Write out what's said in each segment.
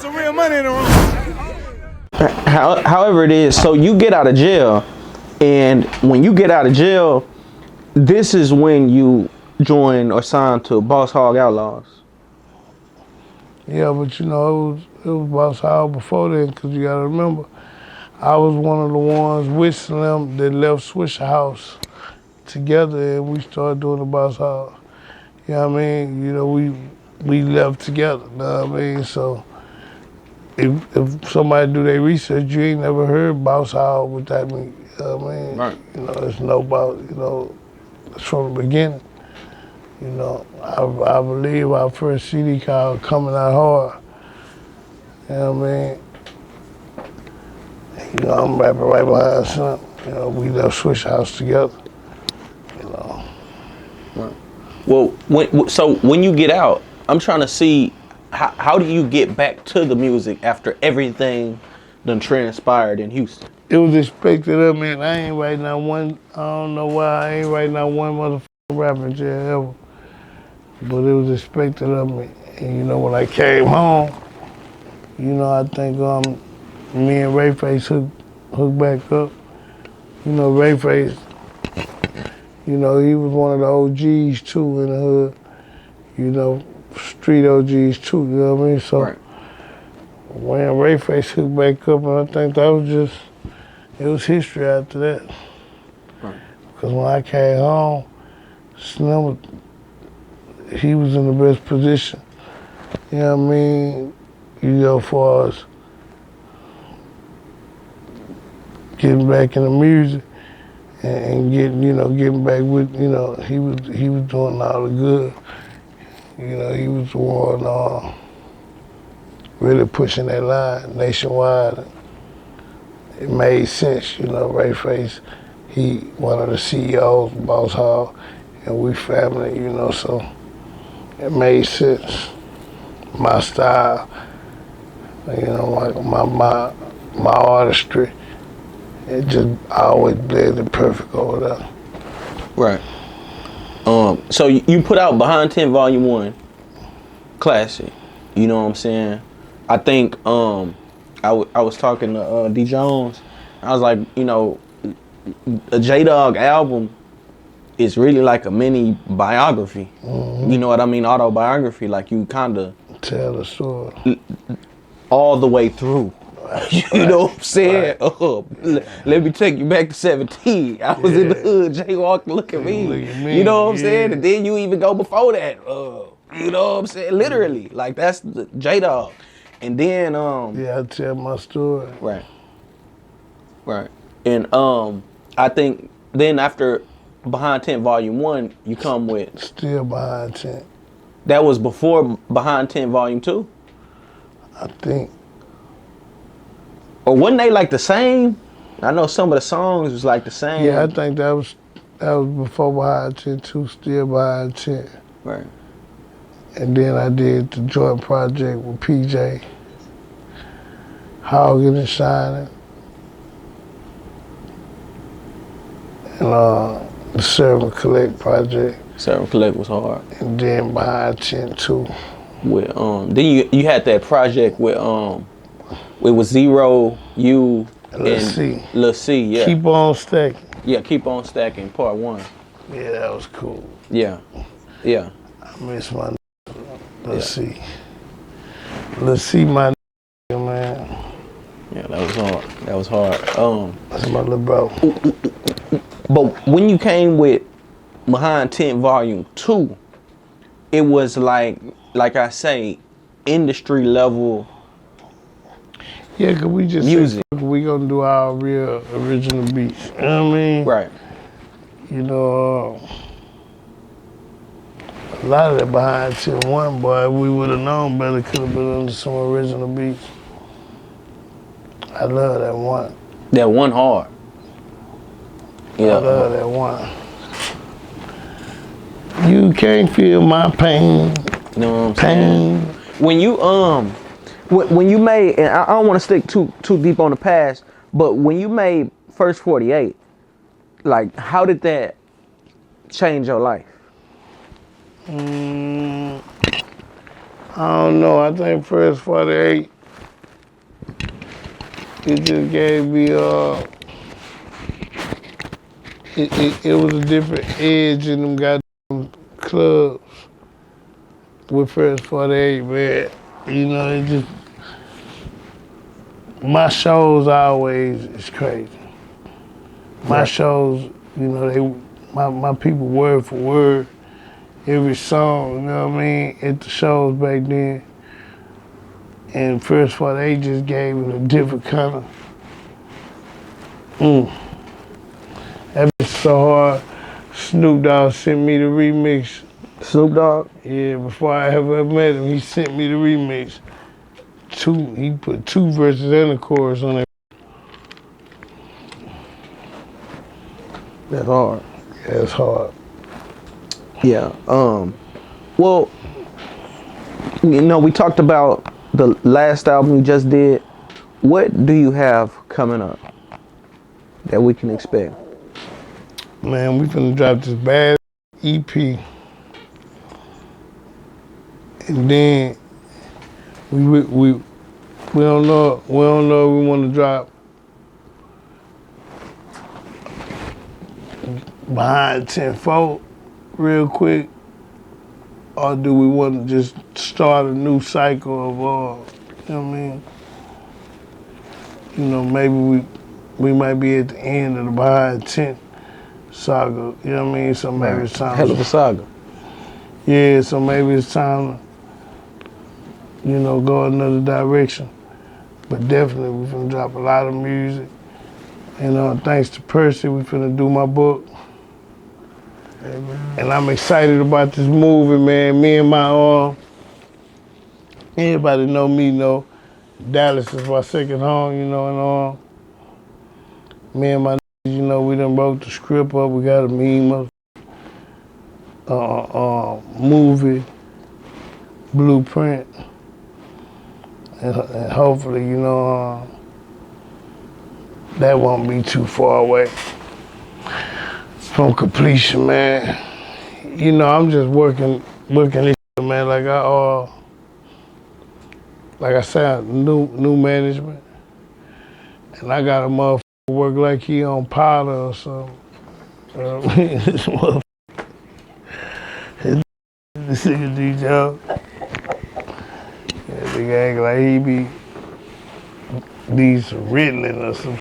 There's some real money in the room. However it is, so you get out of jail, and when you get out of jail, this is when you join or sign to Boss Hog Outlaws. Yeah, but you know, it was Boss Hog before then, because you gotta remember, I was one of the ones with Slim that left Swisher House together, and we started doing the Boss Hog. You know what I mean? You know, we left together, you know what I mean? So if somebody do their research, you ain't never heard Boss Hog without me, you know what I mean? Right. You know, it's no Boss, you know, it's from the beginning. You know, I believe our first CD called Coming Out Hard. You know what I mean? You know, I'm rapping right behind Slim. You know, we left Swish House together. You know. Right. Well, when you get out, I'm trying to see how do you get back to the music after everything done transpired in Houston? It was expected of me, and I ain't writing out one. I don't know why I ain't writing out one motherfucking rapping jail ever. But it was expected of me. And you know, when I came home, you know, I think me and Rayface hooked back up. You know, Rayface, you know, he was one of the OGs too in the hood. You know, street OGs too, you know what I mean? So right. when Rayface hooked back up, and I think that was just, it was history after that. Right. Because when I came home, Slim, he was in the best position. You know what I mean? You know, as far as getting back in the music and getting back with, you know, he was doing all the good. You know, he was the one really pushing that line nationwide. It made sense, you know, Rayface, he one of the CEOs of Boss Hog, and we family, you know, so it made sense. My style, you know, like my artistry, it just always blended perfect over there. Right. So you put out Behind 10 Volume 1, classic. You know what I'm saying? I think I was talking to D Jones. I was like, you know, a J-Dawg album is really like a mini biography. Mm-hmm. You know what I mean? Autobiography, like you kind of tell the story all the way through. You know what I'm saying? Right. Let me take you back to 17. I was in the hood, jaywalking, look at me. You know what I'm saying? And then you even go before that. You know what I'm saying? Literally. Like that's the J-Dawg. And then yeah, I tell my story. Right. Right. And I think then after Behind 10 Volume 1, you come with Still Behind 10. That was before Behind 10 Volume 2? I think. Or wasn't they like the same? I know some of the songs was like the same. Yeah, I think that was before Behind 10 too, Still Behind 10. Right. And then I did the joint project with PJ, Hogging and Shining, and the Serve and Collect project. Serve and Collect was hard. And then Behind 10 too. With then you had that project with it was Zero, you, and Lil C, yeah. Keep on Stacking. Yeah, Keep on Stacking, part 1. Yeah, that was cool. Yeah, yeah. I miss my Lil C. Lil C, my man. Yeah, that was hard. That was hard. That's my little bro. But when you came with Behind 10 Volume 2, it was like I say, industry level. Yeah, cause we just music. Said, we gonna do our real original beats. You know what I mean? Right. You know, a lot of that Behind 10-1, boy, we would have known better. Could have been under some original beats. I love that one. That one hard. Yeah. I love that one. You can't feel my pain. You know what I'm saying? When you made, and I don't want to stick too deep on the past, but when you made First 48, like how did that change your life? I don't know. I think First 48 it just gave me it was a different edge in them goddamn clubs with First 48, man. You know, it just my shows always is crazy. My shows, you know, my people word for word, every song, you know what I mean, at the shows back then. And First 48 just gave it a different kind of That bitch so hard. Snoop Dogg sent me the remix. Snoop Dogg? Yeah, before I ever met him, he sent me the remix. He put 2 verses and a chorus on it. That's hard. That's hard. Yeah. Well, you know, we talked about the last album you just did. What do you have coming up that we can expect? Man, we finna drop this bad EP. And then we don't know if we want to drop Behind 10-4 real quick, or do we want to just start a new cycle of you know what I mean? You know, maybe we might be at the end of the Behind 10 saga, you know what I mean? So maybe it's time. Hell of a saga. Yeah, so maybe it's time to, you know, go another direction. But definitely we finna drop a lot of music. And thanks to Percy, we finna do my book. Amen. And I'm excited about this movie, man. Me and my anybody know me know Dallas is my second home, you know, and me and my you know, we done wrote the script up, we got a meme of movie blueprint. And hopefully, you know, that won't be too far away from completion, man. You know, I'm just working this shit, man. Like I said, new management, and I got a motherfucker work like he on powder or something. This motherfucker, this nigga D-Joe. That nigga act like he be these Ritalin or some.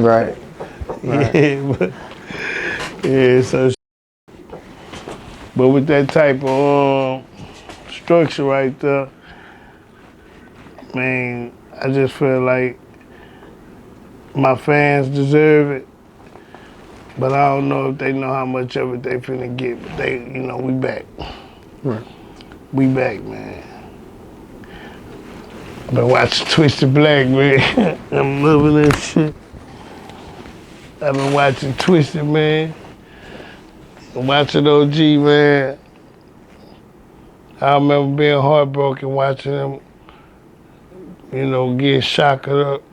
Right. Yeah, but yeah, so. But with that type of structure right there, man, I just feel like my fans deserve it, but I don't know if they know how much of it they finna get. But they, you know, we back. Right. We back, man. I've been watching Twisted Black, man. I'm loving that shit. I've been watching Twisted, man. I'm watching OG, man. I remember being heartbroken watching him, you know, get shocked up.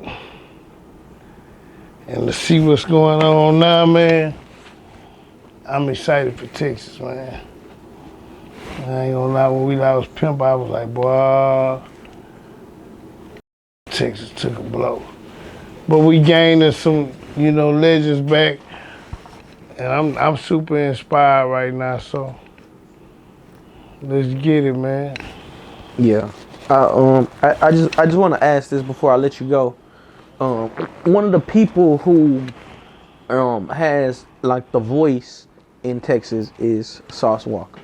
And to see what's going on now, man, I'm excited for Texas, man. I ain't gonna lie, when we lost Pimp, I was like, boy, Texas took a blow. But we gaining some, you know, legends back, and I'm super inspired right now, so let's get it, man. Yeah. I just want to ask this before I let you go. One of the people who has like the voice in Texas is Sauce Walker.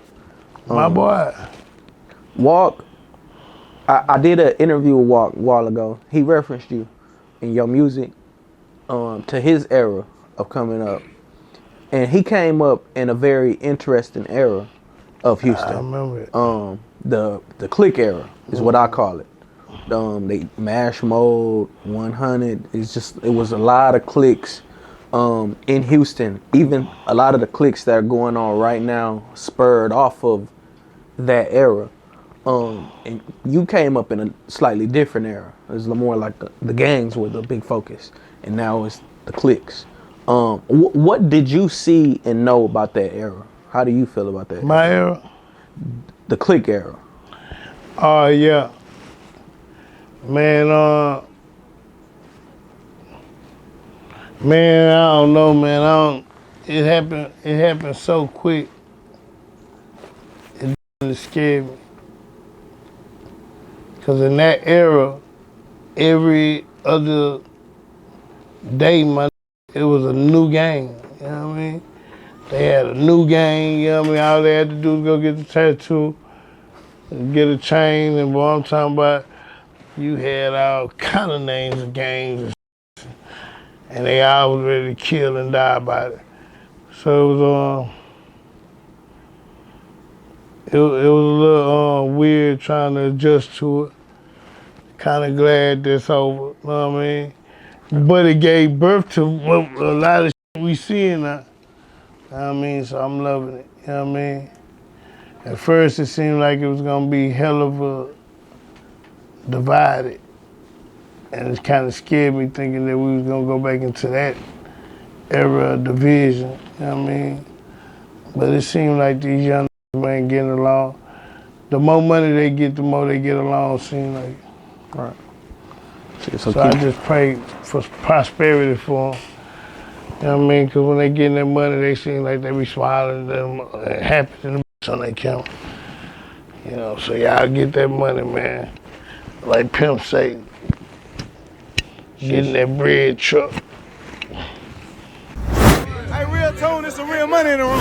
My boy. Walk. I did an interview with Walk a while ago. He referenced you in your music to his era of coming up, and he came up in a very interesting era of Houston. I remember it. The click era is what I call it. They Mash Mode 100. It was a lot of clicks in Houston. Even a lot of the clicks that are going on right now spurred off of that era. And you came up in a slightly different era. It was more like the gangs were the big focus, and now it's the clicks. What did you see and know about that era? How do you feel about that? My era? The click era. Oh, yeah. Man, Man, I don't know, man. It happened so quick. It scared me. Cause in that era, every other day, it was a new gang. You know what I mean? They had a new gang. You know what I mean? All they had to do was go get the tattoo, get a chain, and what I'm talking about, you had all kind of names of gangs, and they all was ready to kill and die about it. So it was a little weird trying to adjust to it. Kind of glad that's over, you know what I mean? But it gave birth to a lot of shit we seeing now. You know what I mean? So I'm loving it, you know what I mean? At first it seemed like it was gonna be hell of a divided. And it kind of scared me thinking that we was gonna go back into that era of division, you know what I mean? But it seemed like these young ain't getting along. The more money they get, the more they get along, seem like. Right. So I just pray for prosperity for them. You know what I mean? Because when they getting their money, they seem like they be smiling them, happy and the on their camera. You know, so y'all get that money, man. Like Pimp say, getting that bread truck. Hey, RealToon, it's some real money in the room.